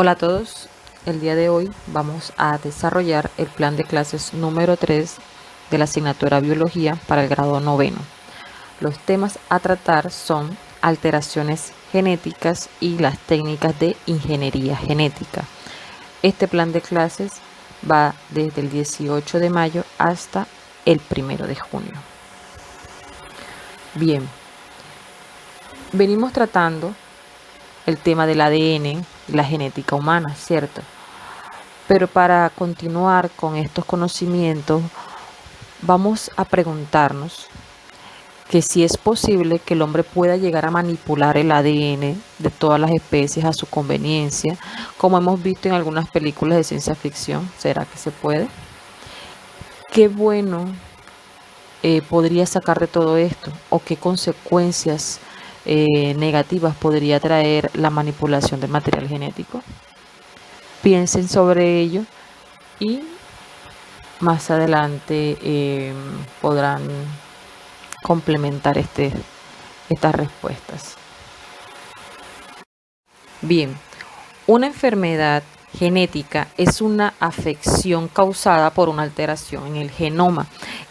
Hola a todos, el día de hoy vamos a desarrollar el plan de clases número 3 de la asignatura Biología para el grado noveno. Los temas a tratar son alteraciones genéticas y las técnicas de ingeniería genética. Este plan de clases va desde el 18 de mayo hasta el 1 de junio. Bien, venimos tratando el tema del ADN y la genética humana, ¿cierto? Pero para continuar con estos conocimientos, vamos a preguntarnos que si es posible que el hombre pueda llegar a manipular el ADN de todas las especies a su conveniencia, como hemos visto en algunas películas de ciencia ficción. ¿Será que se puede? ¿Qué bueno podría sacar de todo esto? ¿O qué consecuencias negativas podría traer la manipulación del material genético? Piensen sobre ello y más adelante podrán complementar estas respuestas. Bien, una enfermedad genética es una afección causada por una alteración en el genoma.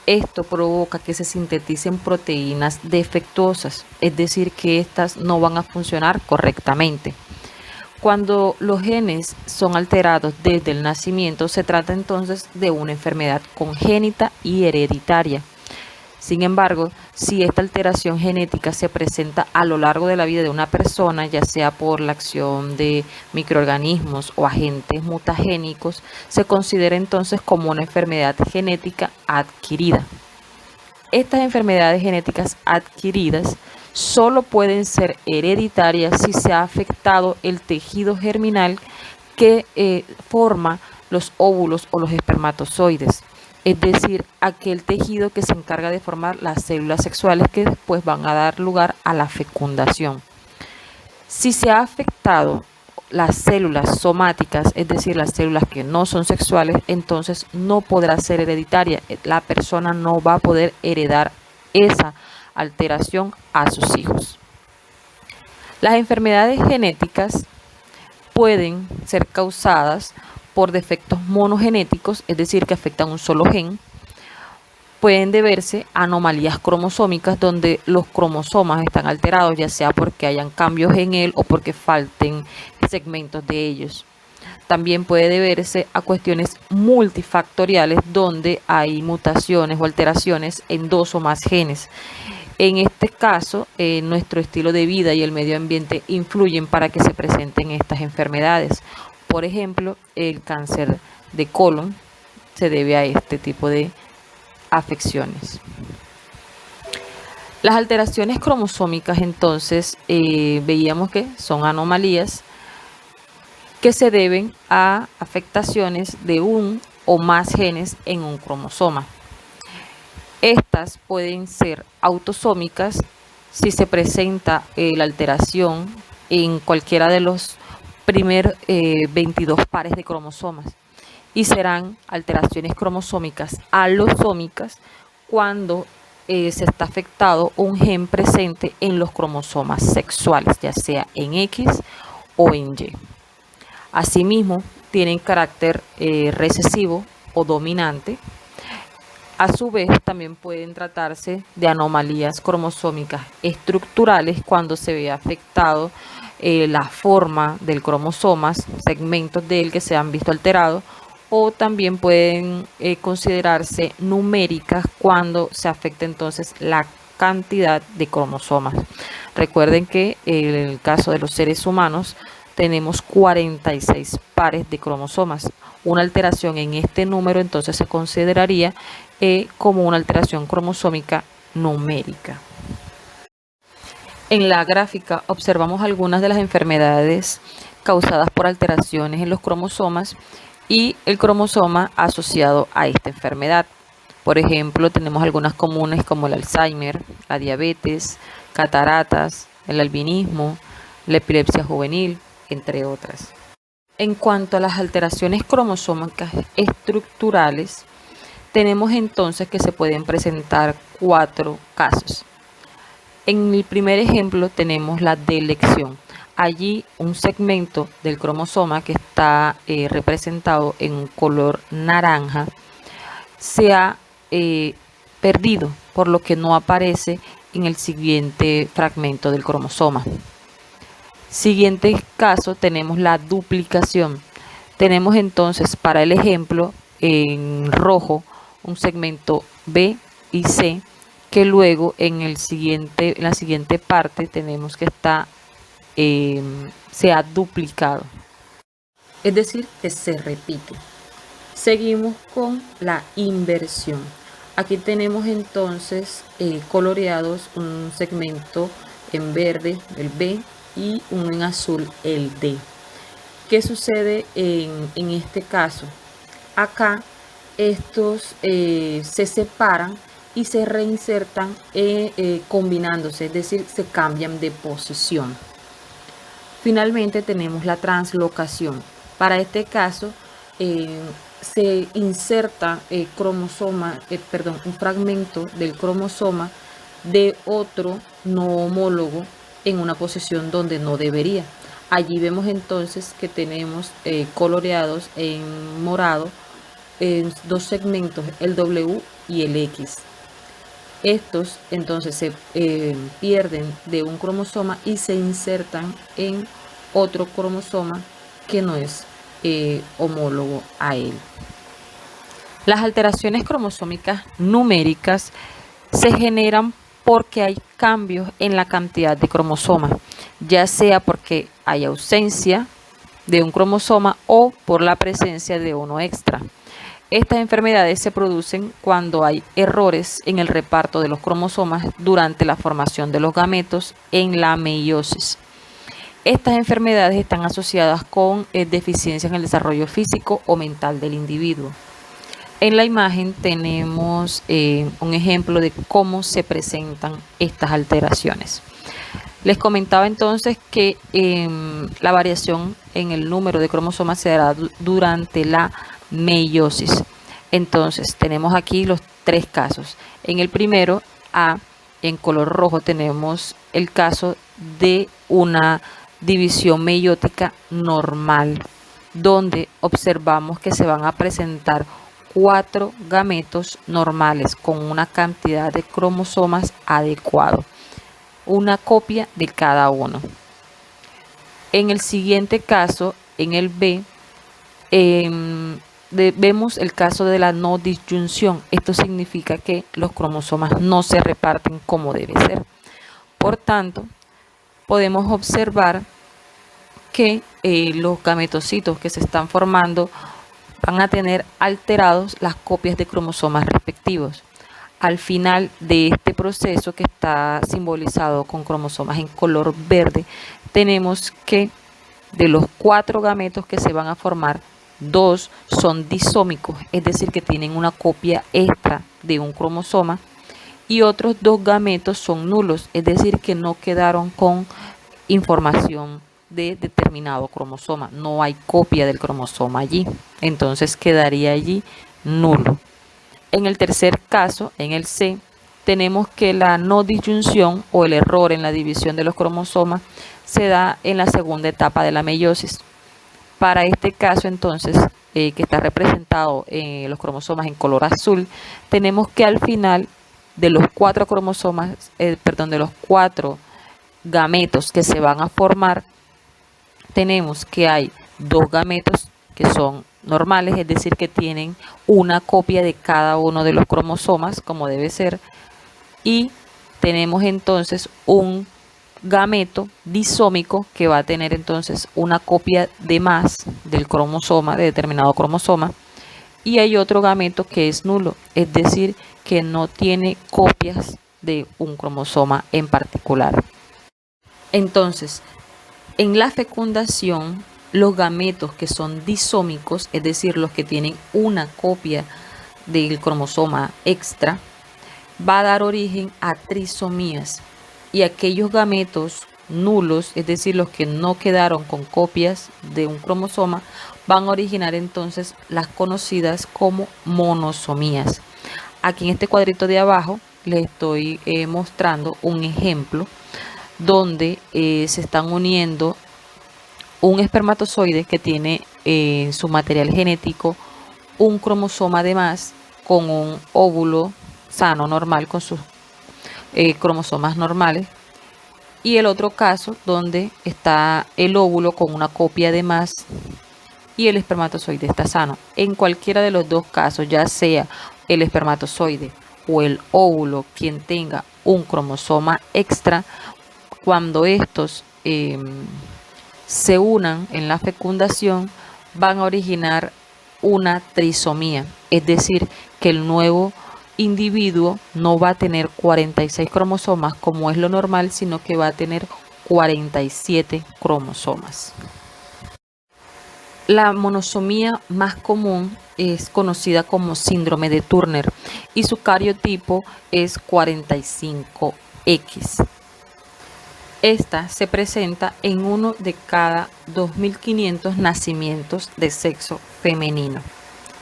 Esto provoca que se sinteticen proteínas defectuosas, es decir, que estas no van a funcionar correctamente. Cuando los genes son alterados desde el nacimiento, se trata entonces de una enfermedad congénita y hereditaria. Sin embargo, si esta alteración genética se presenta a lo largo de la vida de una persona, ya sea por la acción de microorganismos o agentes mutagénicos, se considera entonces como una enfermedad genética adquirida. Estas enfermedades genéticas adquiridas solo pueden ser hereditarias si se ha afectado el tejido germinal que forma los óvulos o los espermatozoides, es decir, aquel tejido que se encarga de formar las células sexuales que después van a dar lugar a la fecundación. Si se ha afectado las células somáticas, es decir, las células que no son sexuales, entonces no podrá ser hereditaria. La persona no va a poder heredar esa alteración a sus hijos. Las enfermedades genéticas pueden ser causadas por defectos monogenéticos, es decir, que afectan un solo gen. Pueden deberse a anomalías cromosómicas donde los cromosomas están alterados, ya sea porque hayan cambios en él o porque falten segmentos de ellos. También puede deberse a cuestiones multifactoriales donde hay mutaciones o alteraciones en dos o más genes. En este caso, nuestro estilo de vida y el medio ambiente influyen para que se presenten estas enfermedades. Por ejemplo, el cáncer de colon se debe a este tipo de afecciones. Las alteraciones cromosómicas, entonces, veíamos que son anomalías que se deben a afectaciones de un o más genes en un cromosoma. Estas pueden ser autosómicas si se presenta la alteración en cualquiera de los primeros 22 pares de cromosomas, y serán alteraciones cromosómicas alosómicas cuando se está afectado un gen presente en los cromosomas sexuales, ya sea en X o en Y. Asimismo, tienen carácter recesivo o dominante. A su vez, también pueden tratarse de anomalías cromosómicas estructurales cuando se ve afectado la forma del cromosoma, segmentos de él que se han visto alterados, o también pueden considerarse numéricas cuando se afecta entonces la cantidad de cromosomas. Recuerden que en el caso de los seres humanos tenemos 46 pares de cromosomas. Una alteración en este número entonces se consideraría como una alteración cromosómica numérica. En la gráfica observamos algunas de las enfermedades causadas por alteraciones en los cromosomas y el cromosoma asociado a esta enfermedad. Por ejemplo, tenemos algunas comunes como el Alzheimer, la diabetes, cataratas, el albinismo, la epilepsia juvenil, entre otras. En cuanto a las alteraciones cromosómicas estructurales, tenemos entonces que se pueden presentar 4 casos. En el primer ejemplo tenemos la delección. allí un segmento del cromosoma que está representado en un color naranja se ha perdido, por lo que no aparece en el siguiente fragmento del cromosoma. Siguiente caso, tenemos la duplicación. Tenemos entonces para el ejemplo en rojo un segmento B y C, que luego en la siguiente parte tenemos que se ha duplicado, es decir, que se repite. Seguimos con la inversión. Aquí tenemos entonces coloreados un segmento en verde, el B, y uno en azul, el D. ¿Qué sucede en este caso? Acá estos se separan y se reinsertan combinándose, es decir, se cambian de posición. Finalmente tenemos la translocación. Para este caso se inserta un fragmento del cromosoma de otro no homólogo en una posición donde no debería. Allí vemos entonces que tenemos coloreados en morado dos segmentos, el W y el X. Estos entonces se pierden de un cromosoma y se insertan en otro cromosoma que no es homólogo a él. Las alteraciones cromosómicas numéricas se generan porque hay cambios en la cantidad de cromosomas, ya sea porque hay ausencia de un cromosoma o por la presencia de uno extra. Estas enfermedades se producen cuando hay errores en el reparto de los cromosomas durante la formación de los gametos en la meiosis. Estas enfermedades están asociadas con deficiencias en el desarrollo físico o mental del individuo. En la imagen tenemos un ejemplo de cómo se presentan estas alteraciones. Les comentaba entonces que la variación en el número de cromosomas se dará durante la meiosis. Entonces tenemos aquí los tres casos. En el primero, en color rojo, tenemos el caso de una división meiótica normal, donde observamos que se van a presentar 4 gametos normales con una cantidad de cromosomas adecuado, una copia de cada uno. En el siguiente caso, en el B, vemos el caso de la no disyunción. Esto significa que los cromosomas no se reparten como debe ser. Por tanto, podemos observar que los gametocitos que se están formando van a tener alterados las copias de cromosomas respectivos. Al final de este proceso, que está simbolizado con cromosomas en color verde, tenemos que de los 4 gametos que se van a formar, 2 son disómicos, es decir, que tienen una copia extra de un cromosoma, y otros 2 gametos son nulos, es decir, que no quedaron con información de determinado cromosoma, no hay copia del cromosoma allí, entonces quedaría allí nulo. En el tercer caso, en el C, tenemos que la no disyunción o el error en la división de los cromosomas se da en la segunda etapa de la meiosis. Para este caso, entonces, que está representado en los cromosomas en color azul, tenemos que al final de los 4 cromosomas, de los 4 gametos que se van a formar, tenemos que hay 2 gametos que son normales, es decir, que tienen una copia de cada uno de los cromosomas como debe ser, y tenemos entonces un gameto disómico que va a tener entonces una copia de más del cromosoma, de determinado cromosoma, y hay otro gameto que es nulo, es decir, que no tiene copias de un cromosoma en particular. Entonces, en la fecundación, los gametos que son disómicos, es decir, los que tienen una copia del cromosoma extra, va a dar origen a trisomías, y aquellos gametos nulos, es decir, los que no quedaron con copias de un cromosoma, van a originar entonces las conocidas como monosomías. Aquí en este cuadrito de abajo les estoy mostrando un ejemplo donde se están uniendo un espermatozoide que tiene en su material genético un cromosoma de más con un óvulo sano, normal, con sus cromosomas normales, y el otro caso donde está el óvulo con una copia de más y el espermatozoide está sano. En cualquiera de los dos casos, ya sea el espermatozoide o el óvulo quien tenga un cromosoma extra, cuando estos se unan en la fecundación, van a originar una trisomía, es decir, que el nuevo individuo no va a tener 46 cromosomas como es lo normal, sino que va a tener 47 cromosomas. La monosomía más común es conocida como síndrome de Turner y su cariotipo es 45X. Esta se presenta en uno de cada 2.500 nacimientos de sexo femenino.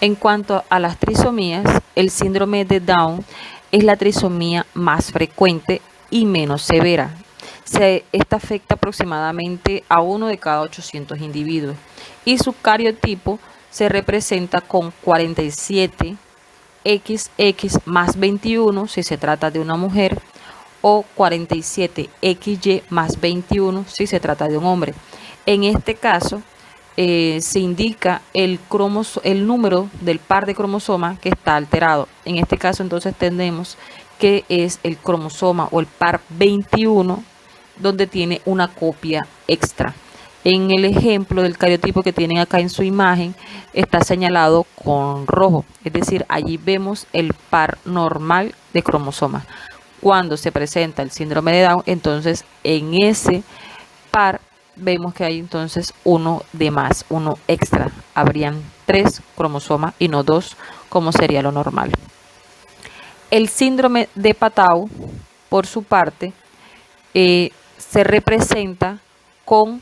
En cuanto a las trisomías, el síndrome de Down es la trisomía más frecuente y menos severa. Esta afecta aproximadamente a uno de cada 800 individuos y su cariotipo se representa con 47XX más 21 si se trata de una mujer o 47XY más 21 si se trata de un hombre. En este caso se indica el número del par de cromosomas que está alterado. En este caso entonces tenemos que es el cromosoma o el par 21 donde tiene una copia extra. En el ejemplo del cariotipo que tienen acá en su imagen está señalado con rojo, es decir, allí vemos el par normal de cromosomas. Cuando se presenta el síndrome de Down, entonces en ese par vemos que hay entonces uno de más, uno extra. Habrían 3 cromosomas y no 2, como sería lo normal. El síndrome de Patau, por su parte, se representa con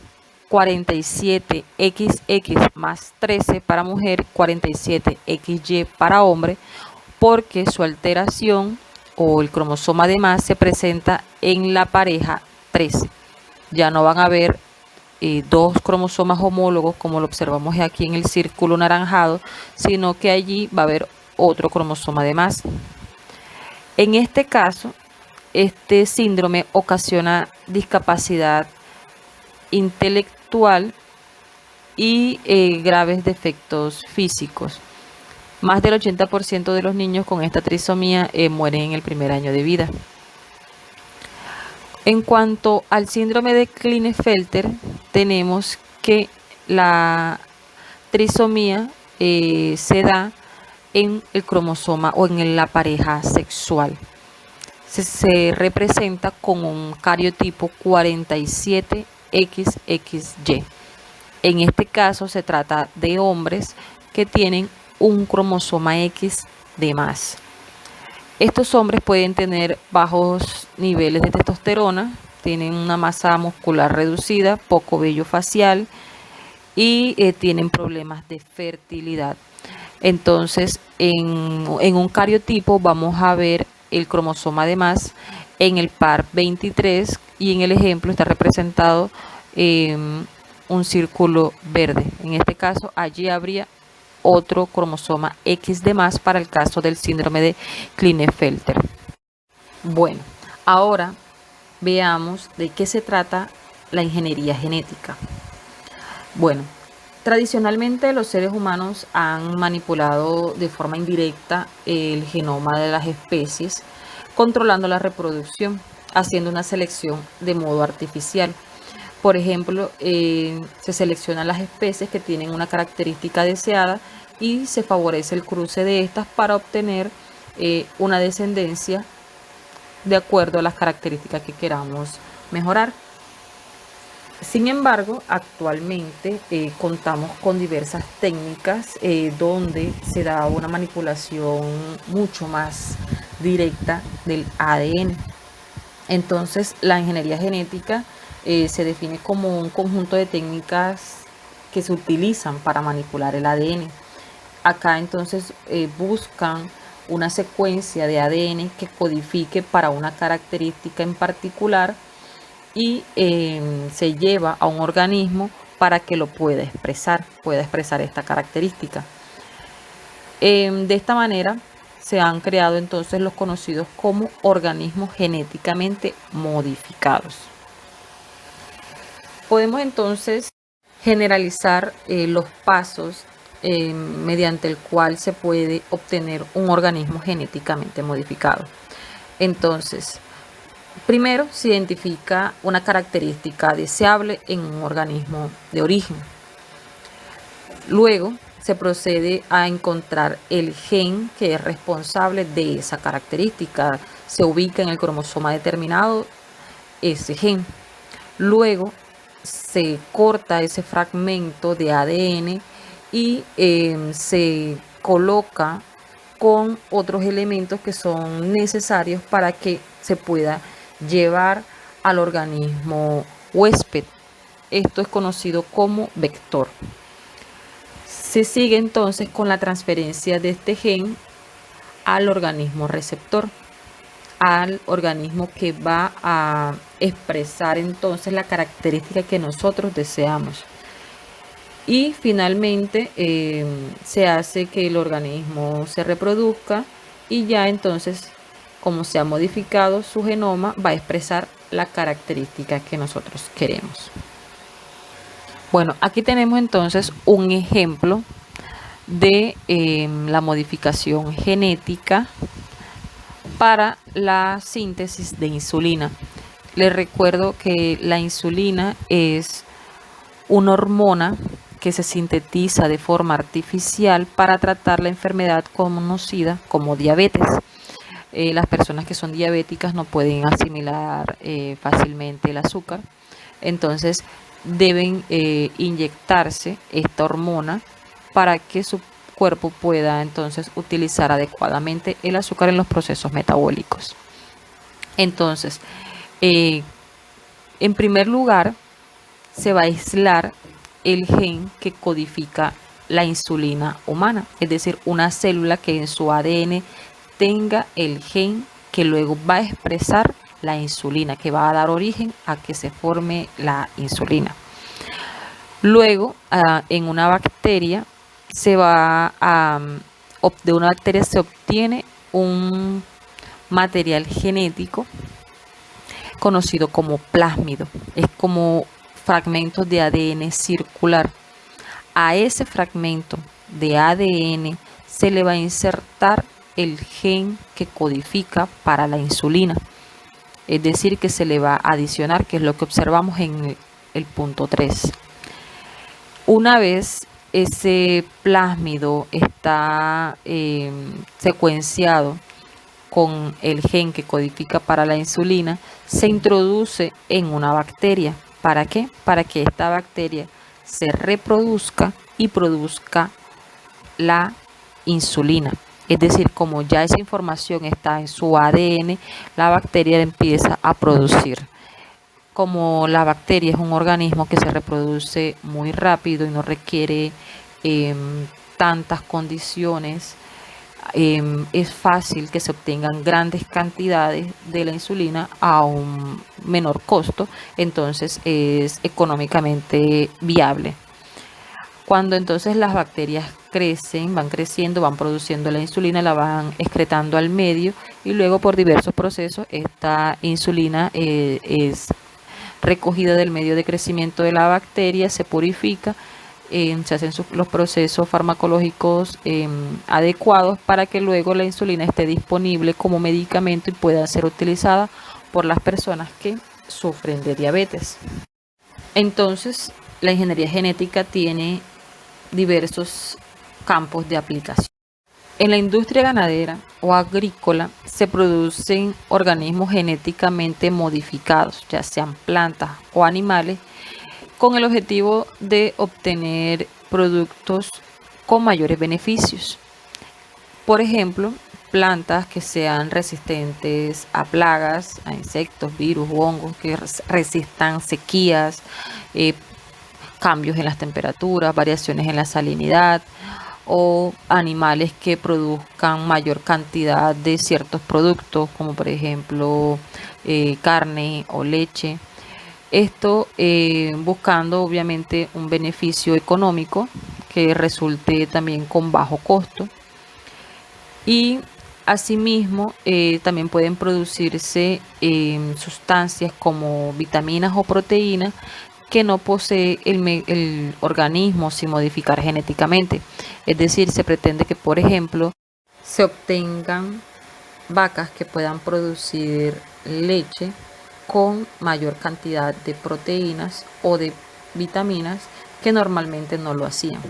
47XX más 13 para mujer, 47XY para hombre, porque su alteración o el cromosoma de más se presenta en la pareja 13. Ya no van a haber 2 cromosomas homólogos como lo observamos aquí en el círculo naranjado, sino que allí va a haber otro cromosoma de más. En este caso, este síndrome ocasiona discapacidad intelectual y graves defectos físicos. Más del 80% de los niños con esta trisomía mueren en el primer año de vida. En cuanto al síndrome de Klinefelter, tenemos que la trisomía se da en el cromosoma o en la pareja sexual. Se representa con un cariotipo 47XXY. En este caso se trata de hombres que tienen un cromosoma X de más. Estos hombres pueden tener bajos niveles de testosterona, tienen una masa muscular reducida, poco vello facial y tienen problemas de fertilidad. Entonces, en un cariotipo vamos a ver el cromosoma de más en el par 23 y en el ejemplo está representado un círculo verde. En este caso, allí habría otro cromosoma X de más para el caso del síndrome de Klinefelter. Bueno, ahora veamos de qué se trata la ingeniería genética. Bueno, tradicionalmente los seres humanos han manipulado de forma indirecta el genoma de las especies, controlando la reproducción, haciendo una selección de modo artificial. Por ejemplo, se seleccionan las especies que tienen una característica deseada y se favorece el cruce de estas para obtener una descendencia de acuerdo a las características que queramos mejorar. Sin embargo, actualmente contamos con diversas técnicas donde se da una manipulación mucho más directa del ADN. Entonces, la ingeniería genética se define como un conjunto de técnicas que se utilizan para manipular el ADN. Acá entonces buscan una secuencia de ADN que codifique para una característica en particular y se lleva a un organismo para que lo pueda expresar esta característica. De esta manera se han creado entonces los conocidos como organismos genéticamente modificados. Podemos entonces generalizar los pasos mediante el cual se puede obtener un organismo genéticamente modificado. Entonces, primero se identifica una característica deseable en un organismo de origen. Luego se procede a encontrar el gen que es responsable de esa característica. Se ubica en el cromosoma determinado ese gen. Luego se corta ese fragmento de ADN y se coloca con otros elementos que son necesarios para que se pueda llevar al organismo huésped. Esto es conocido como vector. Se sigue entonces con la transferencia de este gen al organismo receptor, al organismo que va a expresar entonces la característica que nosotros deseamos. Y finalmente se hace que el organismo se reproduzca y ya entonces, como se ha modificado su genoma, va a expresar la característica que nosotros queremos. Bueno, aquí tenemos entonces un ejemplo de la modificación genética para la síntesis de insulina. Les recuerdo que la insulina es una hormona que se sintetiza de forma artificial para tratar la enfermedad conocida como diabetes. Las personas que son diabéticas no pueden asimilar fácilmente el azúcar, entonces deben inyectarse esta hormona para que su cuerpo pueda entonces utilizar adecuadamente el azúcar en los procesos metabólicos. Entonces, en primer lugar, se va a aislar el gen que codifica la insulina humana, es decir, una célula que en su ADN tenga el gen que luego va a expresar la insulina, que va a dar origen a que se forme la insulina. Luego, en una bacteria de una bacteria se obtiene un material genético conocido como plásmido. Es como fragmentos de ADN circular. A ese fragmento de ADN se le va a insertar el gen que codifica para la insulina. Es decir, que se le va a adicionar, que es lo que observamos en el punto 3. Una vez ese plásmido está secuenciado con el gen que codifica para la insulina, se introduce en una bacteria. ¿Para qué? Para que esta bacteria se reproduzca y produzca la insulina. Es decir, como ya esa información está en su ADN, la bacteria empieza a producir. Como la bacteria es un organismo que se reproduce muy rápido y no requiere tantas condiciones, es fácil que se obtengan grandes cantidades de la insulina a un menor costo, entonces es económicamente viable. Cuando entonces las bacterias crecen, van creciendo, van produciendo la insulina, la van excretando al medio y luego por diversos procesos esta insulina es recogida del medio de crecimiento de la bacteria, se purifica, se hacen los procesos farmacológicos adecuados para que luego la insulina esté disponible como medicamento y pueda ser utilizada por las personas que sufren de diabetes. Entonces, la ingeniería genética tiene diversos campos de aplicación. En la industria ganadera o agrícola se producen organismos genéticamente modificados, ya sean plantas o animales, con el objetivo de obtener productos con mayores beneficios. Por ejemplo, plantas que sean resistentes a plagas, a insectos, virus u hongos, que resistan sequías, cambios en las temperaturas, variaciones en la salinidad, o animales que produzcan mayor cantidad de ciertos productos, como por ejemplo carne o leche. Esto buscando obviamente un beneficio económico que resulte también con bajo costo. Y asimismo también pueden producirse sustancias como vitaminas o proteínas que no posee el organismo sin modificar genéticamente. Es decir, se pretende que, por ejemplo, se obtengan vacas que puedan producir leche con mayor cantidad de proteínas o de vitaminas que normalmente no lo hacían.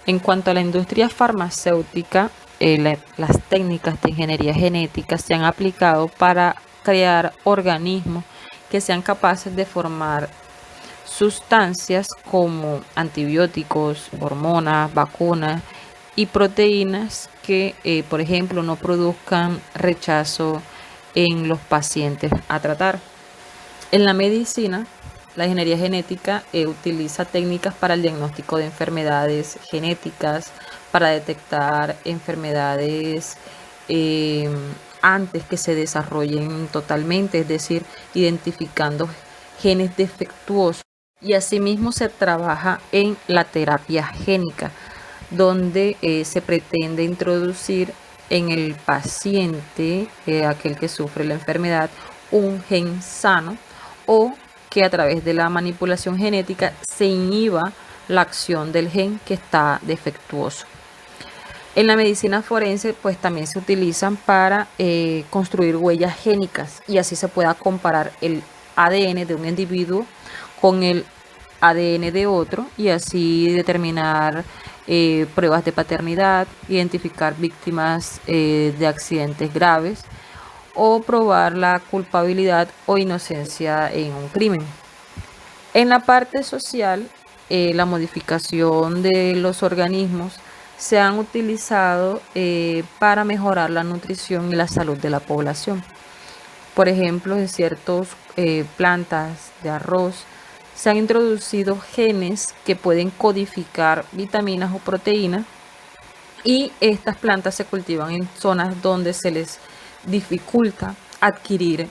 En cuanto a la industria farmacéutica, las técnicas de ingeniería genética se han aplicado para crear organismos que sean capaces de formar sustancias como antibióticos, hormonas, vacunas y proteínas que, por ejemplo, no produzcan rechazo en los pacientes a tratar. En la medicina, la ingeniería genética utiliza técnicas para el diagnóstico de enfermedades genéticas, para detectar enfermedades antes que se desarrollen totalmente, es decir, identificando genes defectuosos. Y asimismo se trabaja en la terapia génica, donde se pretende introducir en el paciente, aquel que sufre la enfermedad, un gen sano, o que a través de la manipulación genética se inhiba la acción del gen que está defectuoso. En la medicina forense pues también se utilizan para construir huellas génicas y así se pueda comparar el ADN de un individuo con el ADN de otro y así determinar pruebas de paternidad, identificar víctimas de accidentes graves o probar la culpabilidad o inocencia en un crimen. En la parte social, la modificación de los organismos se han utilizado para mejorar la nutrición y la salud de la población. Por ejemplo, en ciertas plantas de arroz se han introducido genes que pueden codificar vitaminas o proteínas y estas plantas se cultivan en zonas donde se les dificulta adquirir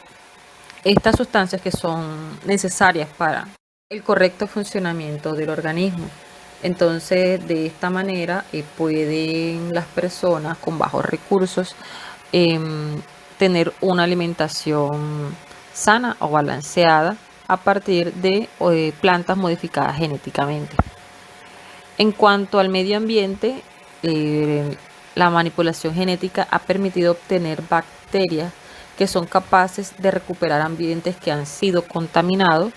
estas sustancias que son necesarias para el correcto funcionamiento del organismo. Entonces, de esta manera pueden las personas con bajos recursos tener una alimentación sana o balanceada a partir de plantas modificadas genéticamente. En cuanto al medio ambiente, la manipulación genética ha permitido obtener bacterias que son capaces de recuperar ambientes que han sido contaminados.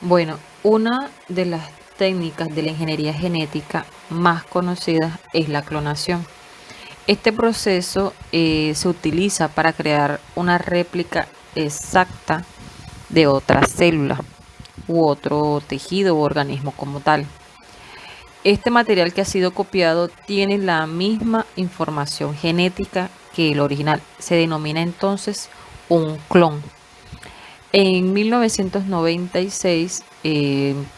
Bueno, una de las técnicas de la ingeniería genética más conocidas es la clonación. Este proceso se utiliza para crear una réplica exacta de otra célula u otro tejido u organismo como tal. Este material que ha sido copiado tiene la misma información genética que el original. Se denomina entonces un clon. En 1996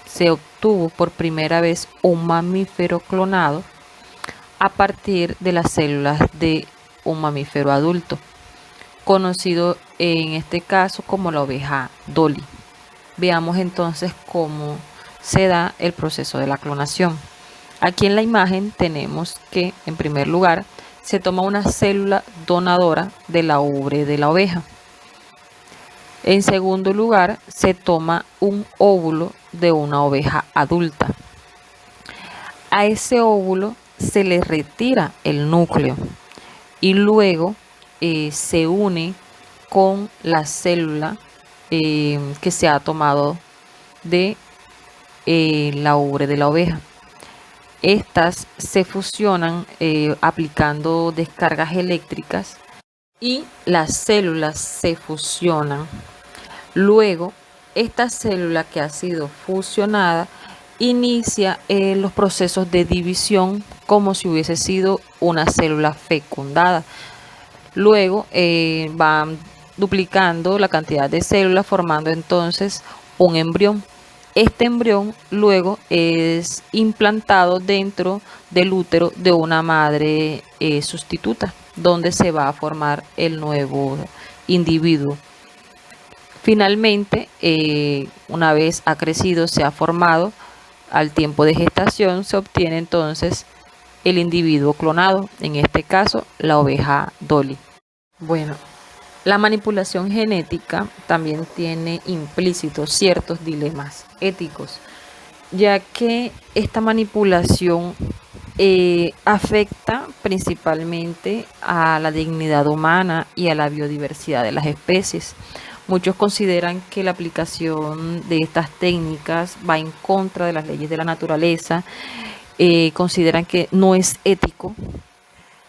se obtuvo por primera vez un mamífero clonado a partir de las células de un mamífero adulto, conocido en este caso como la oveja Dolly. Veamos entonces cómo se da el proceso de la clonación. Aquí en la imagen tenemos que, en primer lugar, se toma una célula donadora de la ubre de la oveja. En segundo lugar, se toma un óvulo de una oveja adulta. A ese óvulo se le retira el núcleo y luego se une con la célula que se ha tomado de la ubre de la oveja. Estas se fusionan aplicando descargas eléctricas y las células se fusionan. Luego, esta célula que ha sido fusionada inicia los procesos de división como si hubiese sido una célula fecundada. Luego van duplicando la cantidad de células formando entonces un embrión. Este embrión luego es implantado dentro del útero de una madre sustituta, donde se va a formar el nuevo individuo. Finalmente, una vez ha crecido, se ha formado, al tiempo de gestación se obtiene entonces el individuo clonado, en este caso la oveja Dolly. Bueno, la manipulación genética también tiene implícitos ciertos dilemas éticos, ya que esta manipulación afecta principalmente a la dignidad humana y a la biodiversidad de las especies. Muchos consideran que la aplicación de estas técnicas va en contra de las leyes de la naturaleza, consideran que no es ético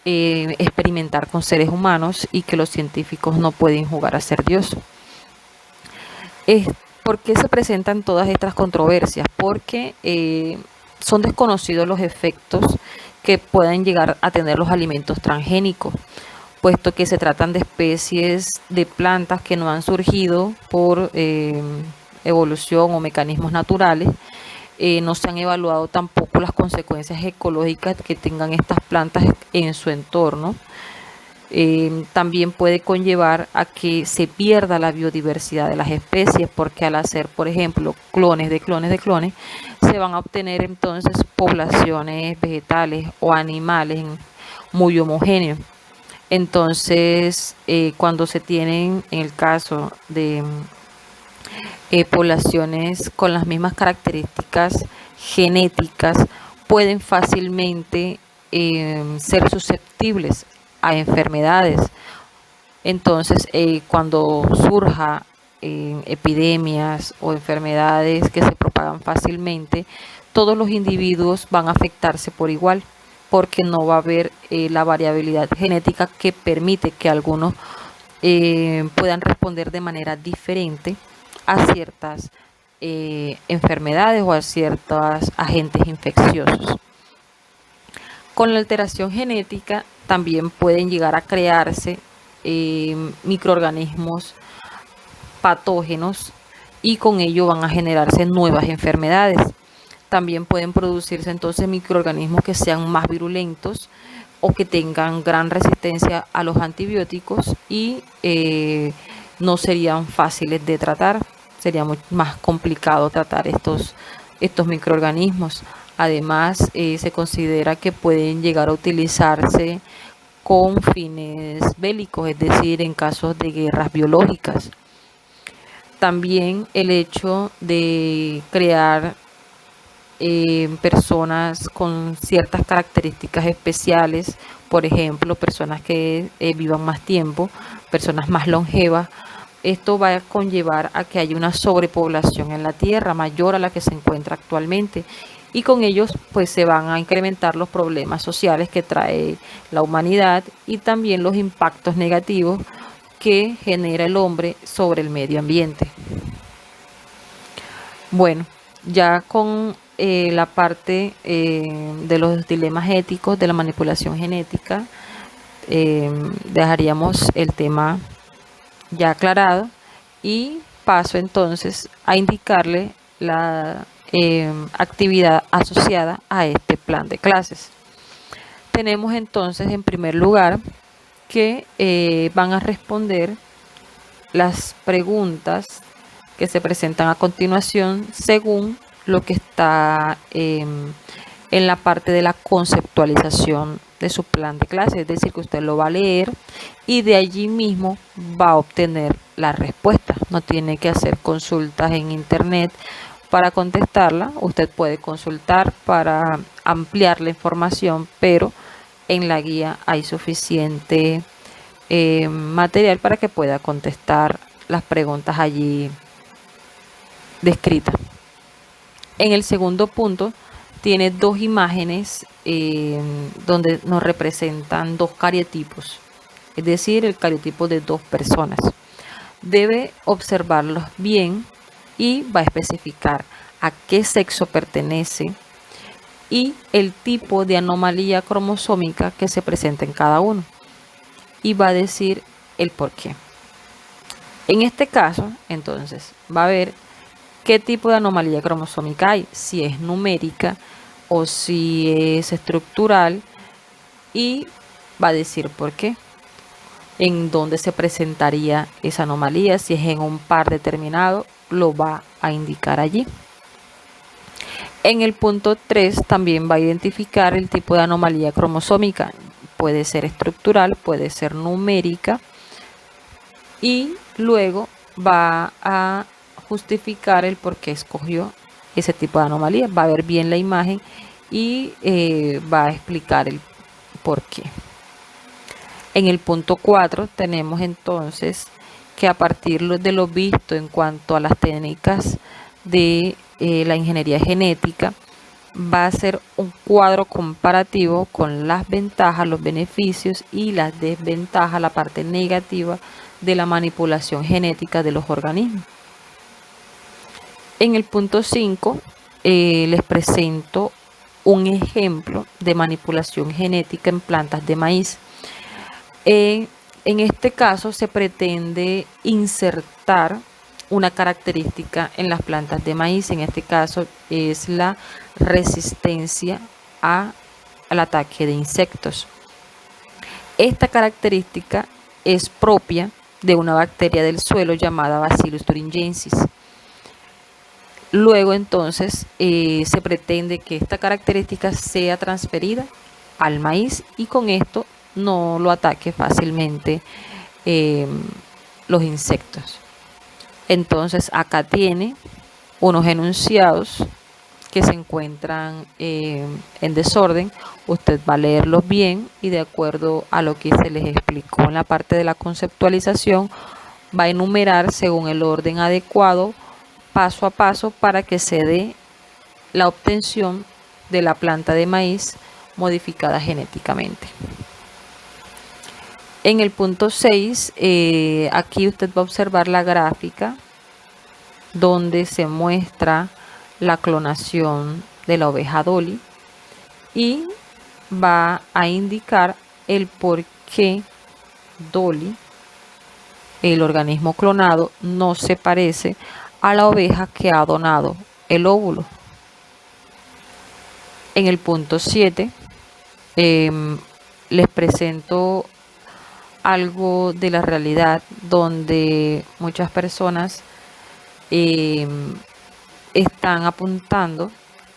experimentar con seres humanos y que los científicos no pueden jugar a ser Dios. ¿Por qué se presentan todas estas controversias? Porque son desconocidos los efectos que pueden llegar a tener los alimentos transgénicos, puesto que se tratan de especies de plantas que no han surgido por evolución o mecanismos naturales. No se han evaluado tampoco las consecuencias ecológicas que tengan estas plantas en su entorno. También puede conllevar a que se pierda la biodiversidad de las especies, porque al hacer, por ejemplo, clones de clones de clones, se van a obtener entonces poblaciones vegetales o animales muy homogéneas. Entonces, cuando se tienen, en el caso de poblaciones con las mismas características genéticas, pueden fácilmente ser susceptibles a enfermedades. Entonces, cuando surja epidemias o enfermedades que se propagan fácilmente, todos los individuos van a afectarse por igual, porque no va a haber la variabilidad genética que permite que algunos puedan responder de manera diferente a ciertas enfermedades o a ciertos agentes infecciosos. Con la alteración genética también pueden llegar a crearse microorganismos patógenos y con ello van a generarse nuevas enfermedades. También pueden producirse entonces microorganismos que sean más virulentos o que tengan gran resistencia a los antibióticos y no serían fáciles de tratar. Sería mucho más complicado tratar estos microorganismos. Además, se considera que pueden llegar a utilizarse con fines bélicos, es decir, en casos de guerras biológicas. También el hecho de crear personas con ciertas características especiales, por ejemplo, personas que vivan más tiempo, personas más longevas. Esto va a conllevar a que haya una sobrepoblación en la Tierra mayor a la que se encuentra actualmente, y con ellos pues se van a incrementar los problemas sociales que trae la humanidad y también los impactos negativos que genera el hombre sobre el medio ambiente. Bueno, ya con la parte de los dilemas éticos de la manipulación genética, dejaríamos el tema ya aclarado y paso entonces a indicarle la actividad asociada a este plan de clases. Tenemos entonces en primer lugar que van a responder las preguntas que se presentan a continuación según lo que está en la parte de la conceptualización de su plan de clase, es decir, que usted lo va a leer y de allí mismo va a obtener la respuesta. No tiene que hacer consultas en internet para contestarla. Usted puede consultar para ampliar la información, pero en la guía hay suficiente material para que pueda contestar las preguntas allí descritas. En el segundo punto tiene dos imágenes donde nos representan dos cariotipos, es decir, el cariotipo de dos personas. Debe observarlos bien y va a especificar a qué sexo pertenece y el tipo de anomalía cromosómica que se presenta en cada uno, y va a decir el por qué. En este caso, entonces, va a ver qué tipo de anomalía cromosómica hay, si es numérica o si es estructural, y va a decir por qué. en dónde se presentaría esa anomalía. Si es en un par determinado, lo va a indicar allí. En el punto 3 también va a identificar el tipo de anomalía cromosómica. Puede ser estructural, puede ser numérica, y luego va a justificar el por qué escogió ese tipo de anomalía. Va a ver bien la imagen y va a explicar el por qué. En el punto 4 tenemos entonces que a partir de lo visto en cuanto a las técnicas de la ingeniería genética, va a ser un cuadro comparativo con las ventajas, los beneficios y las desventajas, la parte negativa de la manipulación genética de los organismos. En el punto 5 les presento un ejemplo de manipulación genética en plantas de maíz. En este caso se pretende insertar una característica en las plantas de maíz. En este caso es la resistencia al ataque de insectos. Esta característica es propia de una bacteria del suelo llamada Bacillus thuringiensis. Luego entonces se pretende que esta característica sea transferida al maíz y con esto no lo ataque fácilmente los insectos. Entonces acá tiene unos enunciados que se encuentran en desorden. Usted va a leerlos bien y de acuerdo a lo que se les explicó en la parte de la conceptualización, va a enumerar según el orden adecuado, paso a paso, para que se dé la obtención de la planta de maíz modificada genéticamente. En el punto 6, aquí usted va a observar la gráfica donde se muestra la clonación de la oveja Dolly y va a indicar el por qué Dolly, el organismo clonado, no se parece a la oveja que ha donado el óvulo. En el punto 7 les presento algo de la realidad donde muchas personas están apuntando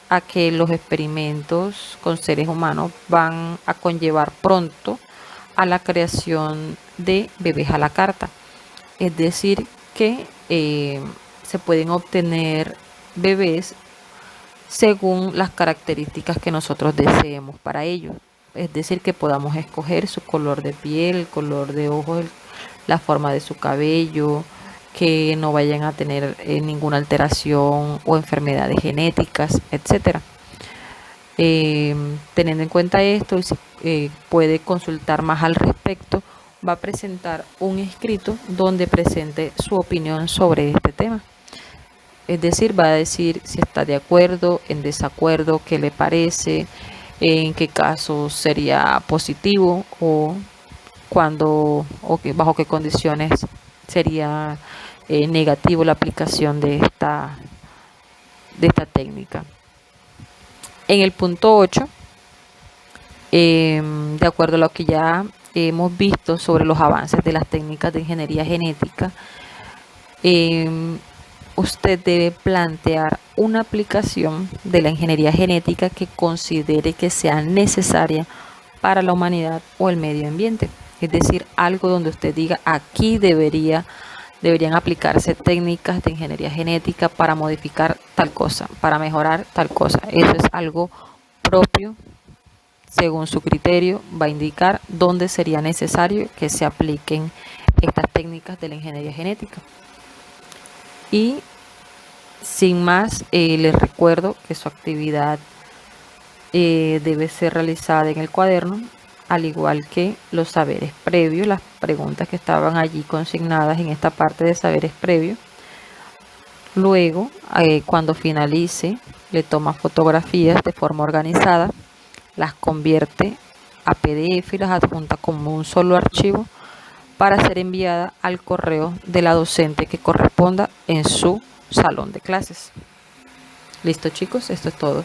a que los experimentos con seres humanos van a conllevar pronto a la creación de bebés a la carta. Es decir, que se pueden obtener bebés según las características que nosotros deseemos para ellos. Es decir, que podamos escoger su color de piel, el color de ojos, la forma de su cabello, que no vayan a tener ninguna alteración o enfermedades genéticas, etcétera. Teniendo en cuenta esto, y si puede consultar más al respecto, va a presentar un escrito donde presente su opinión sobre este tema. Es decir, va a decir si está de acuerdo, en desacuerdo, qué le parece, en qué caso sería positivo o bajo qué condiciones sería negativo la aplicación de esta técnica. En el punto 8, de acuerdo a lo que ya hemos visto sobre los avances de las técnicas de ingeniería genética, usted debe plantear una aplicación de la ingeniería genética que considere que sea necesaria para la humanidad o el medio ambiente. Es decir, algo donde usted diga, aquí deberían aplicarse técnicas de ingeniería genética para modificar tal cosa, para mejorar tal cosa. Eso es algo propio, según su criterio, va a indicar dónde sería necesario que se apliquen estas técnicas de la ingeniería genética. Y sin más, les recuerdo que su actividad debe ser realizada en el cuaderno, al igual que los saberes previos, las preguntas que estaban allí consignadas en esta parte de saberes previos. Luego, cuando finalice, le toma fotografías de forma organizada, las convierte a PDF y las adjunta como un solo archivo para ser enviada al correo de la docente que corresponda en su salón de clases. Listo, chicos, esto es todo.